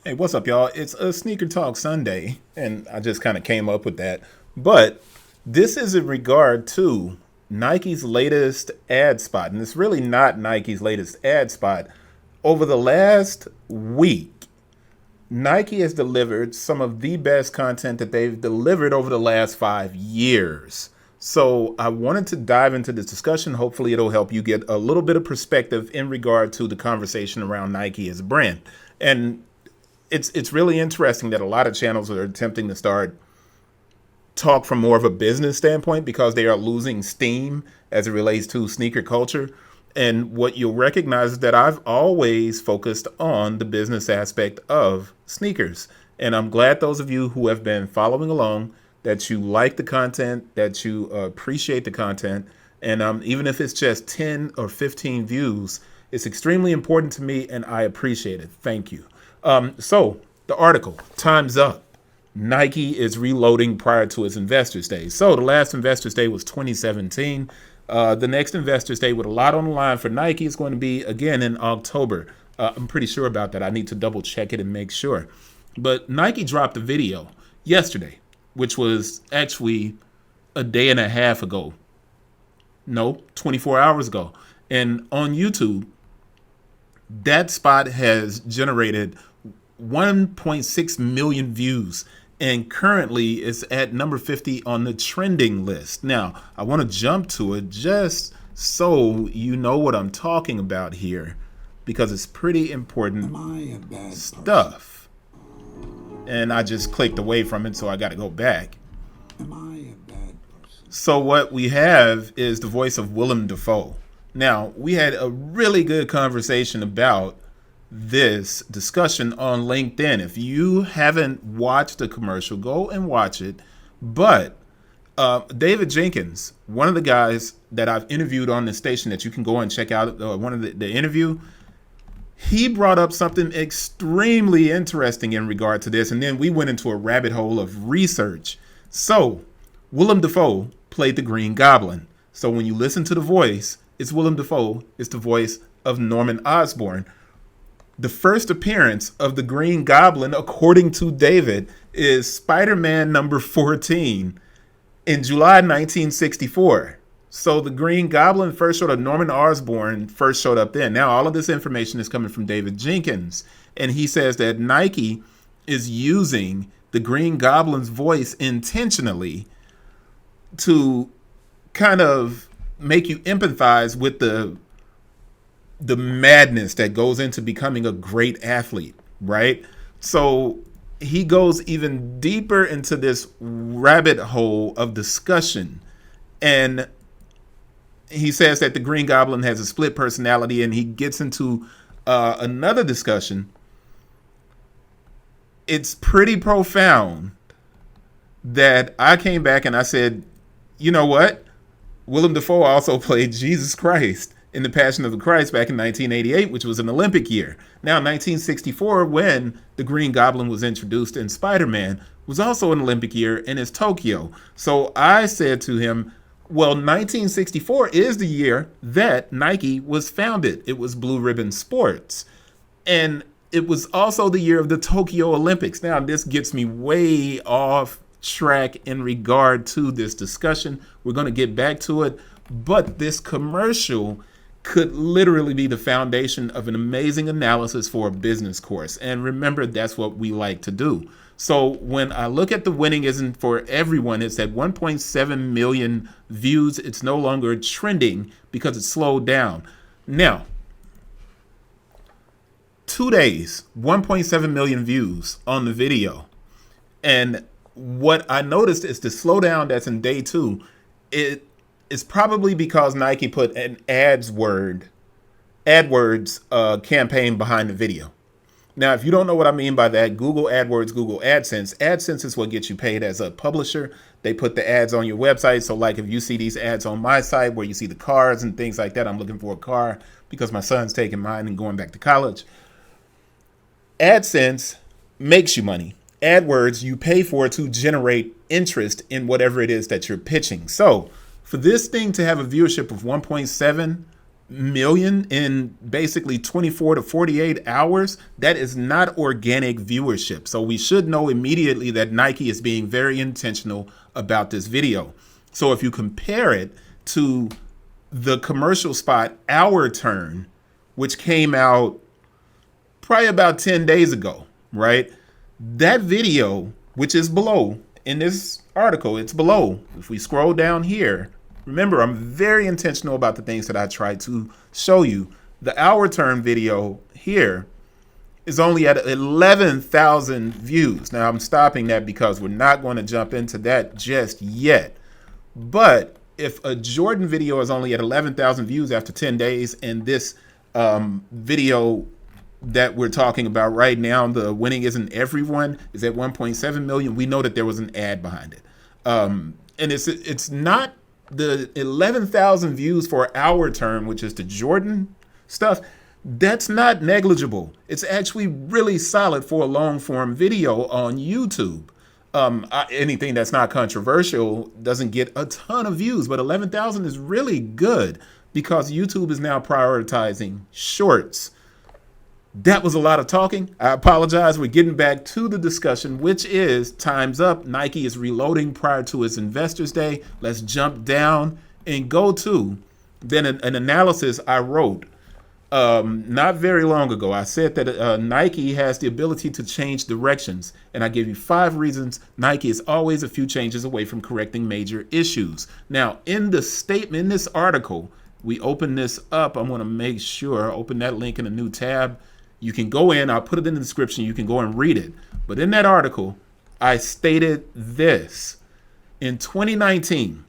Hey, what's up, y'all? It's a Sneaker Talk Sunday, and I just kind of came up with that. But this is in regard to Nike's latest ad spot, and it's really not Nike's latest ad spot. Over the last week, Nike has delivered some of the best content that they've delivered over the last 5 years. So I wanted to dive into this discussion. Hopefully, it'll help you get a little bit of perspective in regard to the conversation around Nike as a brand. And it's really interesting that a lot of channels are attempting to start talk from more of a business standpoint because they are losing steam as it relates to sneaker culture. And what you'll recognize is that I've always focused on the business aspect of sneakers. And I'm glad those of you who have been following along, that you like the content, that you appreciate the content. And even if it's just 10 or 15 views, it's extremely important to me and I appreciate it. Thank you. So the article, time's up. Nike is reloading prior to its Investors Day. So the last Investors Day was 2017. The next Investors Day with a lot on the line for Nike is going to be again in October. I'm pretty sure about that. I need to double check it and make sure. But Nike dropped a video yesterday, which was actually a day and a half ago. No, 24 hours ago. And on YouTube, that spot has generated 1.6 million views and currently is at number 50 on the trending list. Now, I want to jump to it just so you know what I'm talking about here because it's pretty important stuff. And I just clicked away from it, so I got to go back. Am I a bad person? So what we have is the voice of Willem Dafoe. Now, we had a really good conversation about this discussion on LinkedIn. If you haven't watched the commercial, go and watch it. But David Jenkins, one of the guys that I've interviewed on the station that you can go and check out one of the interview, he brought up something extremely interesting in regard to this. And then we went into a rabbit hole of research. So Willem Dafoe played the Green Goblin. So when you listen to the voice, it's Willem Dafoe. It's the voice of Norman Osborn. The first appearance of the Green Goblin, according to David, is Spider-Man number 14 in July 1964. So the Green Goblin first showed up, Norman Osborn first showed up then. Now, all of this information is coming from David Jenkins. And he says that Nike is using the Green Goblin's voice intentionally to kind of make you empathize with the madness that goes into becoming a great athlete, right? So he goes even deeper into this rabbit hole of discussion. And he says that the Green Goblin has a split personality, and he gets into another discussion. It's pretty profound that I came back and I said, you know what? Willem Dafoe also played Jesus Christ in The Passion of the Christ back in 1988, which was an Olympic year. Now, 1964, when the Green Goblin was introduced in Spider-Man, was also an Olympic year, and it's Tokyo. So I said to him, well, 1964 is the year that Nike was founded. It was Blue Ribbon Sports. And it was also the year of the Tokyo Olympics. Now, this gets me way off track in regard to this discussion. We're going to get back to it. But this commercial could literally be the foundation of an amazing analysis for a business course. And remember, that's what we like to do. So when I look at the winning isn't for everyone, it's at 1.7 million views. It's no longer trending because it slowed down. Now, 2 days, 1.7 million views on the video. And what I noticed is the slowdown that's in day two, it's probably because Nike put an AdWords campaign behind the video. Now, if you don't know what I mean by that, Google AdWords, Google AdSense. AdSense is what gets you paid as a publisher. They put the ads on your website. So like if you see these ads on my site where you see the cars and things like that, I'm looking for a car because my son's taking mine and going back to college. AdSense makes you money. AdWords, you pay for it to generate interest in whatever it is that you're pitching. So for this thing to have a viewership of 1.7 million in basically 24 to 48 hours. That is not organic viewership. So we should know immediately that Nike is being very intentional about this video. So if you compare it to the commercial spot Our Turn, which came out probably about 10 days ago, right? That video, which is below in this article, it's below. If we scroll down here, remember, I'm very intentional about the things that I try to show you. The Our Turn video here is only at 11,000 views. Now I'm stopping that because we're not going to jump into that just yet. But if a Jordan video is only at 11,000 views after 10 days, and this video that we're talking about right now, the Winning Isn't Everyone, is at 1.7 million, we know that there was an ad behind it. And it's not the 11,000 views for Our Turn, which is the Jordan stuff. That's not negligible. It's actually really solid for a long form video on YouTube. Anything that's not controversial doesn't get a ton of views, but 11,000 is really good because YouTube is now prioritizing shorts. That was a lot of talking. I apologize. We're getting back to the discussion, which is time's up. Nike is reloading prior to its Investors Day. Let's jump down and go to then an analysis I wrote not very long ago. I said that Nike has the ability to change directions, and I gave you 5 reasons Nike is always a few changes away from correcting major issues. Now, in the statement, in this article, we open this up. I'm going to make sure, open that link in a new tab. You can go in, I'll put it in the description, you can go and read it. But in that article, I stated this. In 2019,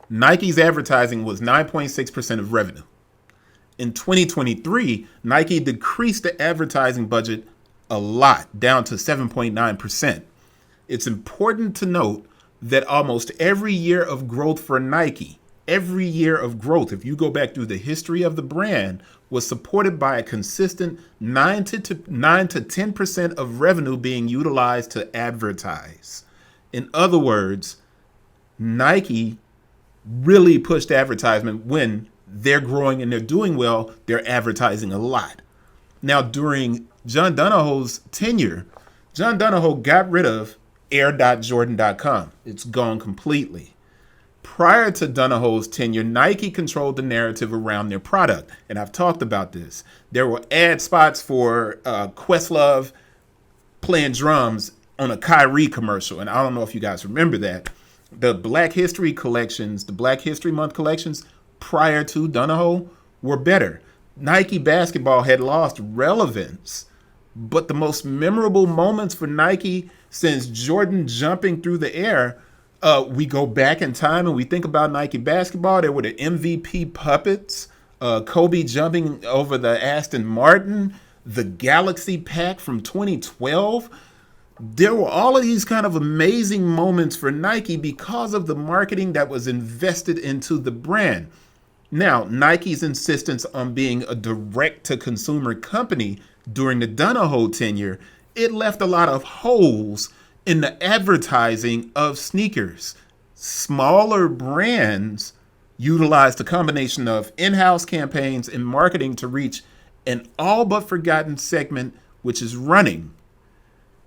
Nike's advertising was 9.6% of revenue. In 2023, Nike decreased the advertising budget a lot, down to 7.9%. It's important to note that almost every year of growth for Nike, every year of growth, if you go back through the history of the brand, was supported by a consistent 9 to 10% of revenue being utilized to advertise. In other words, Nike really pushed advertisement. When they're growing and they're doing well, they're advertising a lot. Now, during John Donahoe's tenure, John Donahoe got rid of air.jordan.com. It's gone completely. Prior to Donahoe's tenure, Nike controlled the narrative around their product. And I've talked about this. There were ad spots for Questlove playing drums on a Kyrie commercial. And I don't know if you guys remember that. The Black History collections, the Black History Month collections prior to Donahoe were better. Nike basketball had lost relevance. But the most memorable moments for Nike since Jordan jumping through the air, we go back in time and we think about Nike basketball. There were the MVP puppets, Kobe jumping over the Aston Martin, the Galaxy Pack from 2012. There were all of these kind of amazing moments for Nike because of the marketing that was invested into the brand. Now, Nike's insistence on being a direct-to-consumer company during the Donahoe tenure, it left a lot of holes in the advertising of sneakers. Smaller brands utilized a combination of in-house campaigns and marketing to reach an all but forgotten segment, which is running.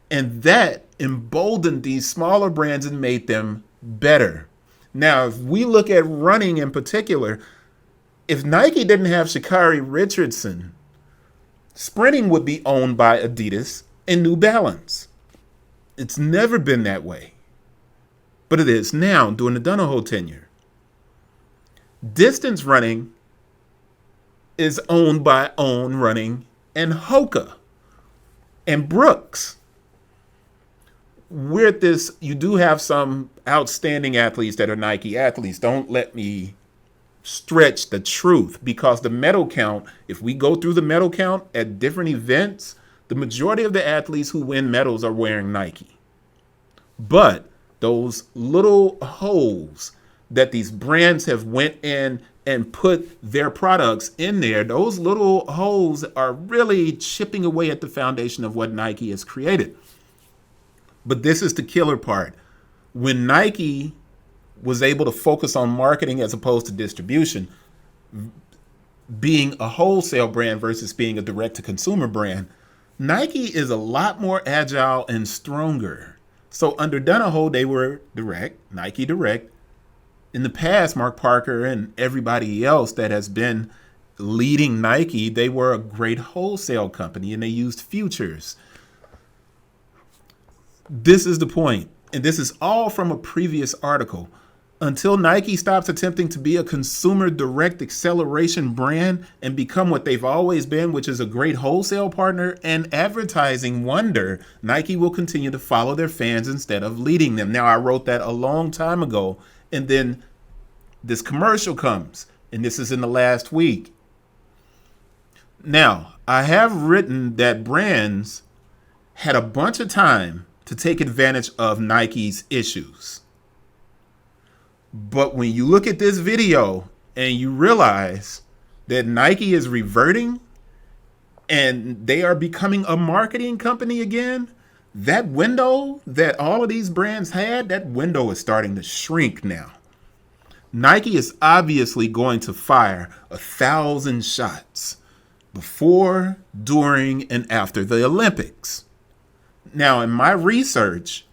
And that emboldened these smaller brands and made them better. Now, if we look at running in particular, if Nike didn't have Sha'Carri Richardson, sprinting would be owned by Adidas and New Balance. It's never been that way, but it is now during the Donahoe tenure. Distance running is owned by Own Running and Hoka and Brooks. With this, you do have some outstanding athletes that are Nike athletes. Don't let me stretch the truth, because the medal count, if we go through the medal count at different events, the majority of the athletes who win medals are wearing Nike. But those little holes that these brands have went in and put their products in there, those little holes are really chipping away at the foundation of what Nike has created. But this is the killer part. When Nike was able to focus on marketing as opposed to distribution, being a wholesale brand versus being a direct-to-consumer brand, Nike is a lot more agile and stronger. So under Donahoe, they were direct, Nike direct. In the past, Mark Parker and everybody else that has been leading Nike, they were a great wholesale company and they used futures. This is the point, and this is all from a previous article. Until Nike stops attempting to be a consumer direct acceleration brand and become what they've always been, which is a great wholesale partner and advertising wonder, Nike will continue to follow their fans instead of leading them. Now, I wrote that a long time ago, and then this commercial comes, and this is in the last week. Now, I have written that brands had a bunch of time to take advantage of Nike's issues. But when you look at this video and you realize that Nike is reverting and they are becoming a marketing company again, that window that all of these brands had, that window is starting to shrink now. Nike is obviously going to fire 1,000 shots before, during, and after the Olympics. Now, in my research,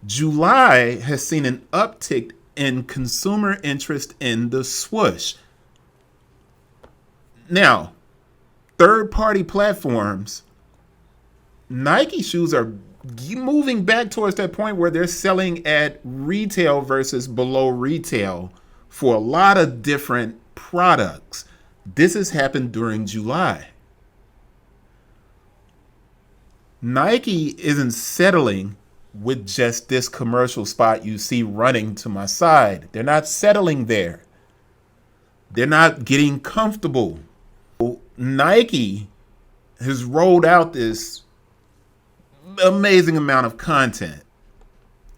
July has seen an uptick in consumer interest in the swoosh. Now, third-party platforms, Nike shoes are moving back towards that point where they're selling at retail versus below retail for a lot of different products. This has happened during July. Nike isn't settling with just this commercial spot you see running to my side. They're not settling there. They're not getting comfortable. Nike has rolled out this amazing amount of content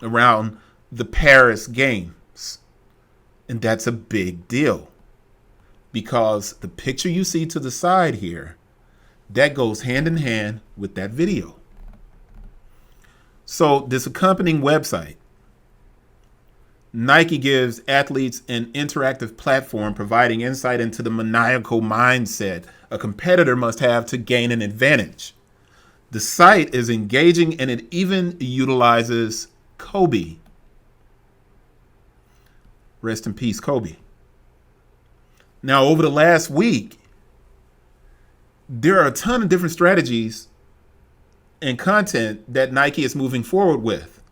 around the Paris Games. And that's a big deal because the picture you see to the side here, that goes hand in hand with that video. So this accompanying website, Nike gives athletes an interactive platform providing insight into the maniacal mindset a competitor must have to gain an advantage. The site is engaging and it even utilizes Kobe. Rest in peace, Kobe. Now, over the last week, there are a ton of different strategies and content that Nike is moving forward with.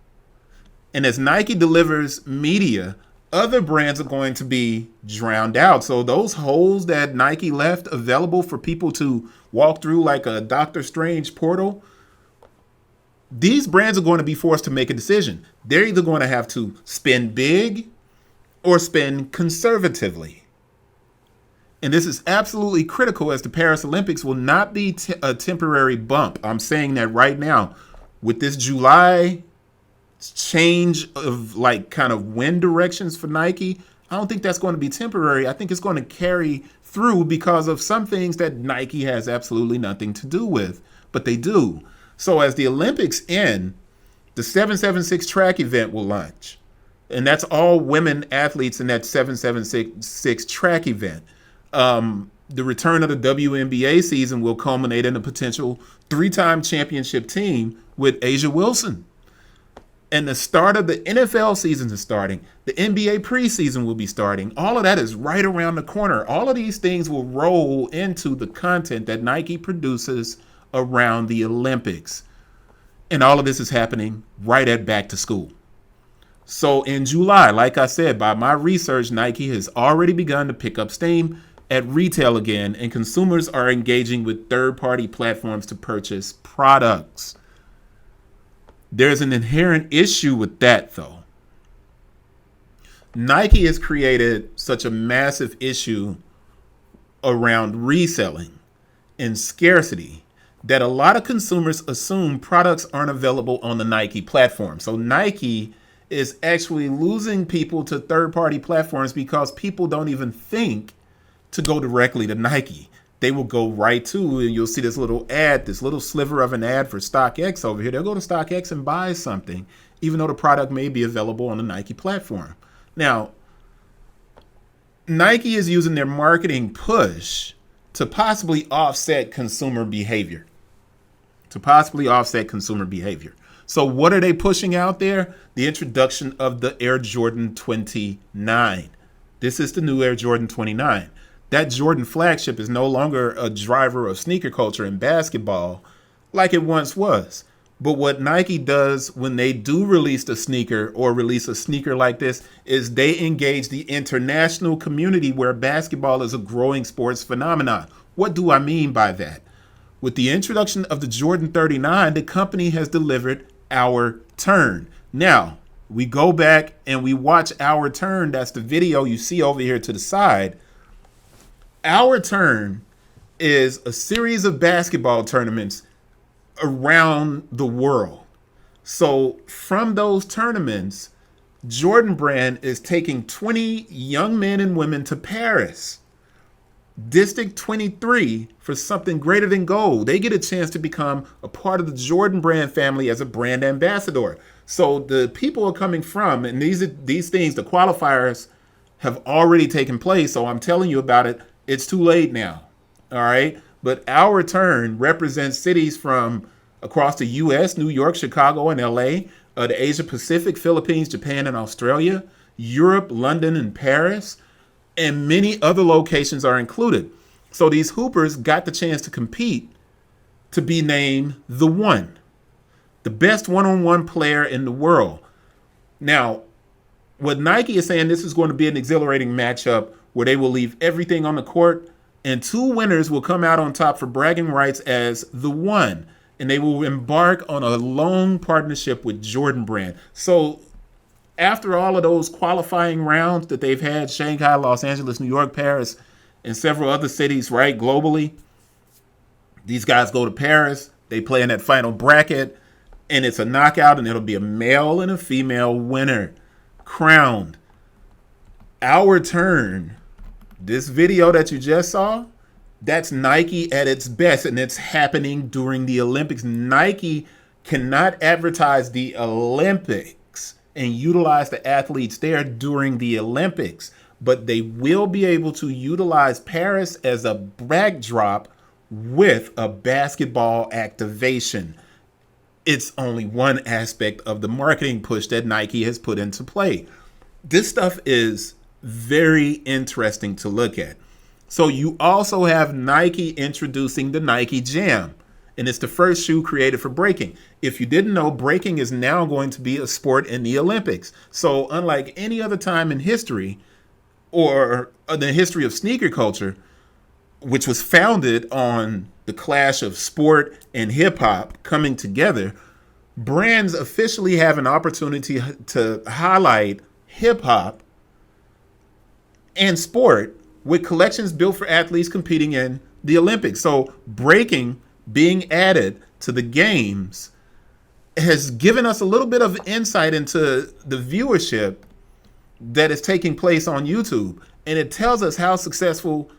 And as Nike delivers media, other brands are going to be drowned out. So those holes that Nike left available for people to walk through like a Doctor Strange portal, these brands are going to be forced to make a decision. They're either going to have to spend big or spend conservatively. And this is absolutely critical as the Paris Olympics will not be a temporary bump. I'm saying that right now. With this July change of like kind of wind directions for Nike, I don't think that's going to be temporary. I think it's going to carry through because of some things that Nike has absolutely nothing to do with, but they do. So as the Olympics end, the 776 track event will launch. And that's all women athletes in that 776 track event. The return of the WNBA season will culminate in a potential 3-time championship team with Asia Wilson. And the start of the NFL season is starting. The NBA preseason will be starting. All of that is right around the corner. All of these things will roll into the content that Nike produces around the Olympics. And all of this is happening right at back to school. So in July, like I said, by my research, Nike has already begun to pick up steam at retail again, and consumers are engaging with third-party platforms to purchase products. There's an inherent issue with that, though. Nike has created such a massive issue around reselling and scarcity that a lot of consumers assume products aren't available on the Nike platform. So Nike is actually losing people to third-party platforms because people don't even think to go directly to Nike. They will go right to, and you'll see this little ad, this little sliver of an ad for StockX over here. They'll go to StockX and buy something, even though the product may be available on the Nike platform. Now, Nike is using their marketing push to possibly offset consumer behavior. So what are they pushing out there? The introduction of the Air Jordan 29. This is the new Air Jordan 29. That Jordan flagship is no longer a driver of sneaker culture in basketball like it once was. But what Nike does when they do release a sneaker or release a sneaker like this is they engage the international community where basketball is a growing sports phenomenon. What do I mean by that? With the introduction of the Jordan 39, the company has delivered Our Turn. Now, we go back and we watch Our Turn. That's the video you see over here to the side. Our Turn is a series of basketball tournaments around the world. So from those tournaments, Jordan Brand is taking 20 young men and women to Paris, District 23, for something greater than gold. They get a chance to become a part of the Jordan Brand family as a brand ambassador. So the people are coming from, and these things, the qualifiers have already taken place. So I'm telling you about it. It's too late now. All right. But Our Turn represents cities from across the U.S., New York, Chicago, and L.A., the Asia Pacific, Philippines, Japan, and Australia, Europe, London, and Paris, and many other locations are included. So these hoopers got the chance to compete to be named the one, the best one-on-one player in the world. Now, what Nike is saying, this is going to be an exhilarating matchup where they will leave everything on the court, and two winners will come out on top for bragging rights as the one, and they will embark on a long partnership with Jordan Brand. So after all of those qualifying rounds that they've had, Shanghai, Los Angeles, New York, Paris, and several other cities, right, globally, these guys go to Paris, they play in that final bracket, and it's a knockout, and it'll be a male and a female winner crowned. Our Turn, this video that you just saw, that's Nike at its best, and it's happening during the Olympics. Nike cannot advertise the Olympics and utilize the athletes there during the Olympics, but they will be able to utilize Paris as a backdrop with a basketball activation. It's only one aspect of the marketing push that Nike has put into play. This stuff is very interesting to look at. So you also have Nike introducing the Nike Jam, and it's the first shoe created for breaking. If you didn't know, breaking is now going to be a sport in the Olympics. So unlike any other time in history or the history of sneaker culture, which was founded on the clash of sport and hip hop coming together, brands officially have an opportunity to highlight hip hop and sport with collections built for athletes competing in the Olympics. So breaking being added to the games has given us a little bit of insight into the viewership that is taking place on YouTube. And it tells us how successful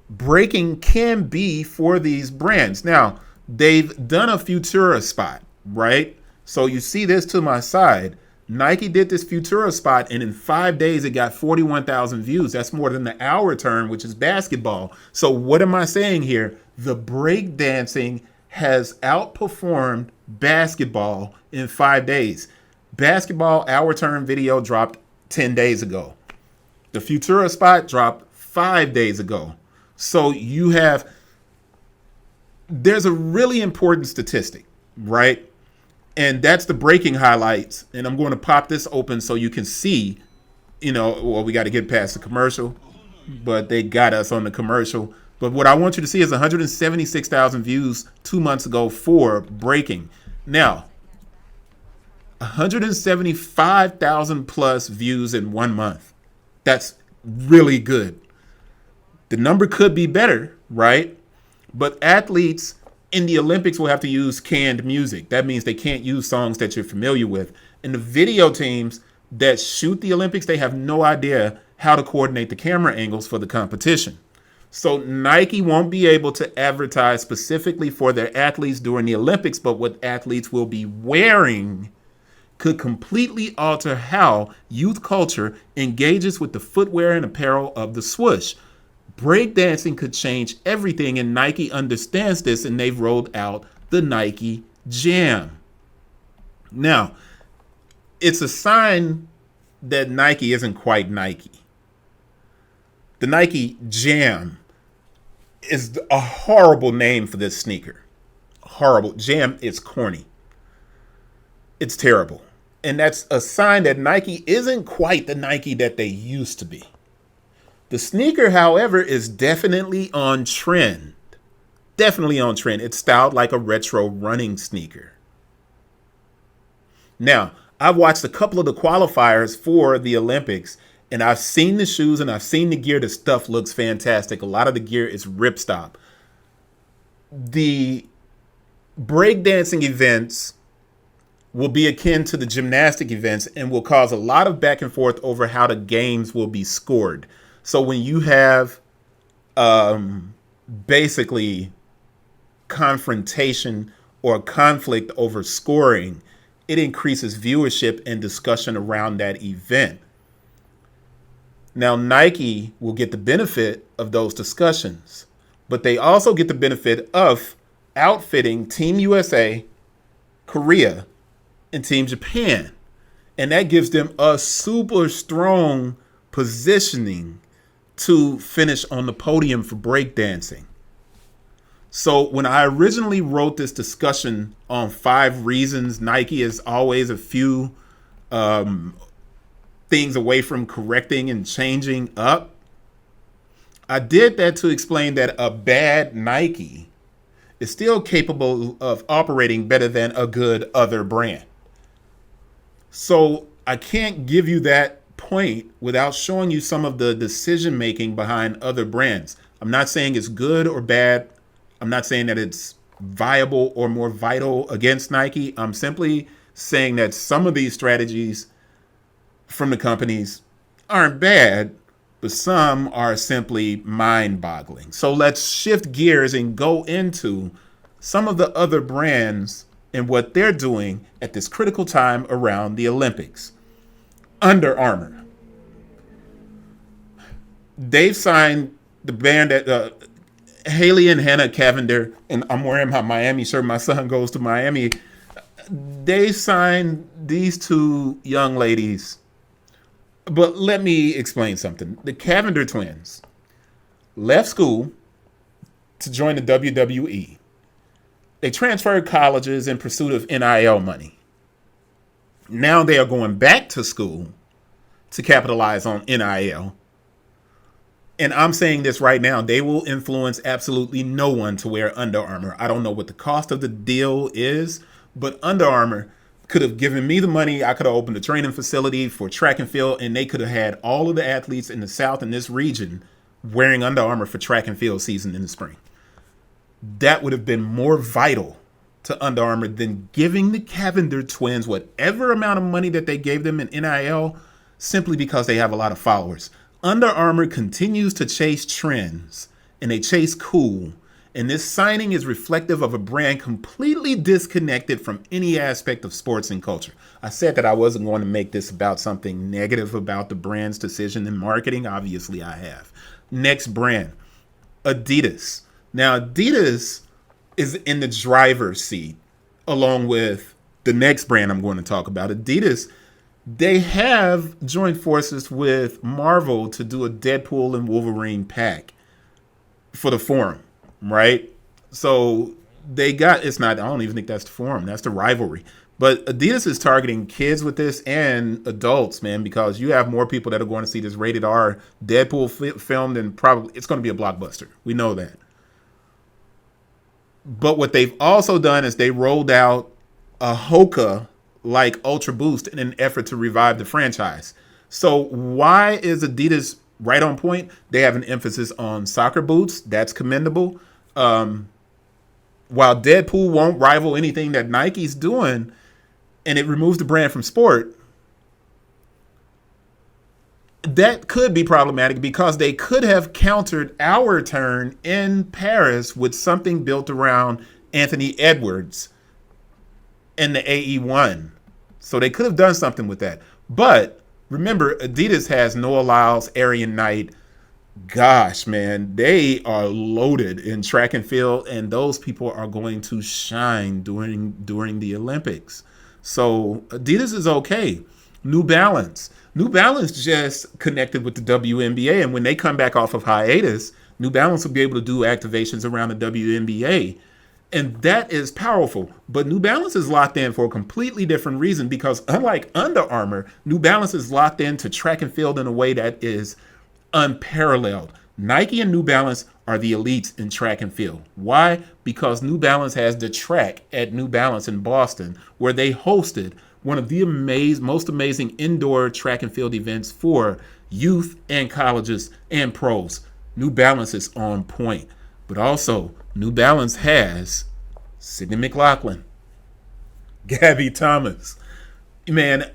breaking can be for these brands. Now, they've done a Futura spot, right? So you see this to my side. Nike did this Futura spot, and in 5 days, it got 41,000 views. That's more than the Our Turn, which is basketball. So what am I saying here? The breakdancing has outperformed basketball in 5 days. Basketball Our Turn video dropped 10 days ago. The Futura spot dropped 5 days ago. So there's a really important statistic, right? And that's the breaking highlights. And I'm going to pop this open so you can see, well, we got to get past the commercial, but they got us on the commercial. But what I want you to see is 176,000 views 2 months ago for breaking. Now, 175,000 plus views in 1 month. That's really good. The number could be better, right? But athletes in the Olympics will have to use canned music. That means they can't use songs that you're familiar with. And the video teams that shoot the Olympics, they have no idea how to coordinate the camera angles for the competition. So Nike won't be able to advertise specifically for their athletes during the Olympics, but what athletes will be wearing could completely alter how youth culture engages with the footwear and apparel of the swoosh. Breakdancing could change everything, and Nike understands this, and they've rolled out the Nike Jam. Now, it's a sign that Nike isn't quite Nike. The Nike Jam is a horrible name for this sneaker. Horrible. Jam is corny. It's terrible. And that's a sign that Nike isn't quite the Nike that they used to be. The sneaker, however, is definitely on trend. Definitely on trend. It's styled like a retro running sneaker. Now, I've watched a couple of the qualifiers for the Olympics, and I've seen the shoes and I've seen the gear. The stuff looks fantastic. A lot of the gear is ripstop. The breakdancing events will be akin to the gymnastic events and will cause a lot of back and forth over how the games will be scored. So when you have basically confrontation or conflict over scoring, it increases viewership and discussion around that event. Now, Nike will get the benefit of those discussions, but they also get the benefit of outfitting Team USA, Korea, and Team Japan. And that gives them a super strong positioning to finish on the podium for breakdancing. So when I originally wrote this discussion on 5 reasons Nike is always a few things away from correcting and changing up, I did that to explain that a bad Nike is still capable of operating better than a good other brand. So I can't give you that point without showing you some of the decision making behind other brands. I'm not saying it's good or bad. I'm not saying that it's viable or more vital against Nike. I'm simply saying that some of these strategies from the companies aren't bad, but some are simply mind-boggling. So let's shift gears and go into some of the other brands and what they're doing at this critical time around the Olympics. Under Armour. They've signed the band that Haley and Hannah Cavender, and I'm wearing my Miami shirt. My son goes to Miami. They signed these 2 young ladies. But let me explain something. The Cavender twins left school to join the WWE. They transferred colleges in pursuit of NIL money. Now they are going back to school to capitalize on NIL. And I'm saying this right now, they will influence absolutely no one to wear Under Armour. I don't know what the cost of the deal is, but Under Armour could have given me the money. I could have opened a training facility for track and field, and they could have had all of the athletes in the South in this region wearing Under Armour for track and field season in the spring. That would have been more vital to Under Armour than giving the Cavender twins whatever amount of money that they gave them in NIL simply because they have a lot of followers. Under Armour continues to chase trends, and they chase cool. And this signing is reflective of a brand completely disconnected from any aspect of sports and culture. I said that I wasn't going to make this about something negative about the brand's decision in marketing. Obviously, I have. Next brand, Adidas. Now, Adidas is in the driver's seat along with the next brand I'm going to talk about. Adidas, they have joined forces with Marvel to do a Deadpool and Wolverine pack for the Forum, right? So they got, it's not, I don't even think that's the Forum, that's the Rivalry. But Adidas is targeting kids with this and adults, man, because you have more people that are going to see this rated R Deadpool film than probably, it's going to be a blockbuster. We know that. But what they've also done is they rolled out a Hoka like Ultra Boost in an effort to revive the franchise. So why is Adidas right on point? They have an emphasis on soccer boots. That's commendable. While Deadpool won't rival anything that Nike's doing, and it removes the brand from sport, that could be problematic because they could have countered our turn in Paris with something built around Anthony Edwards and the AE1 So they could have done something with that. But remember, Adidas has Noah Lyles, Arian Knight. Gosh, man, they are loaded in track and field, and those people are going to shine during the Olympics. So Adidas is okay. New Balance. New Balance just connected with the WNBA, and when they come back off of hiatus, New Balance will be able to do activations around the WNBA. And that is powerful. But New Balance is locked in for a completely different reason, because unlike Under Armour, New Balance is locked into track and field in a way that is unparalleled. Nike and New Balance are the elites in track and field. Why? Because New Balance has the track at New Balance in Boston, where they hosted one of the most amazing indoor track and field events for youth and colleges and pros. New Balance is on point. But also, New Balance has Sydney McLaughlin, Gabby Thomas, man,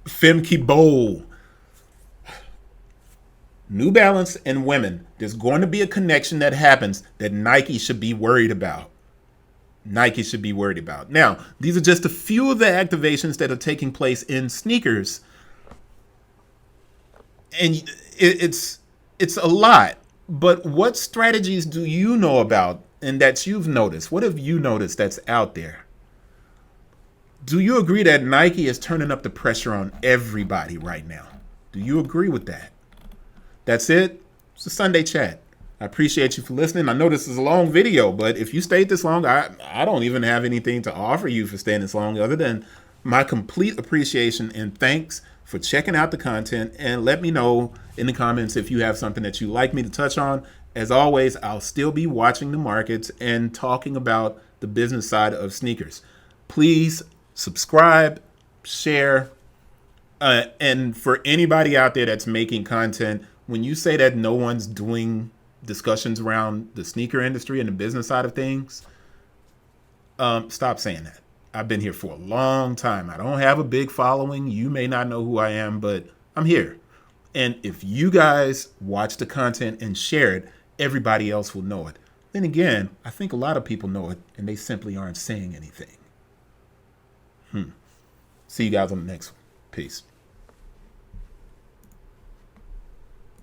Femke Bowl. New Balance and women, there's going to be a connection that happens that Nike should be worried about. Nike should be worried about. Now, these are just a few of the activations that are taking place in sneakers. And it's a lot. But what strategies do you know about and that you've noticed? What have you noticed that's out there? Do you agree that Nike is turning up the pressure on everybody right now? Do you agree with that? That's it. It's a Sunday chat. I appreciate you for listening. I know this is a long video, but if you stayed this long, I don't even have anything to offer you for staying this long other than my complete appreciation and thanks for checking out the content. And let me know in the comments if you have something that you'd like me to touch on. As always, I'll still be watching the markets and talking about the business side of sneakers. Please subscribe, share, and for anybody out there that's making content, when you say that no one's doing discussions around the sneaker industry and the business side of things, stop saying that. I've been here for a long time. I don't have a big following. You may not know who I am, but I'm here. And if you guys watch the content and share it, everybody else will know it. Then again, I think a lot of people know it, and they simply aren't saying anything. See you guys on the next one. Peace.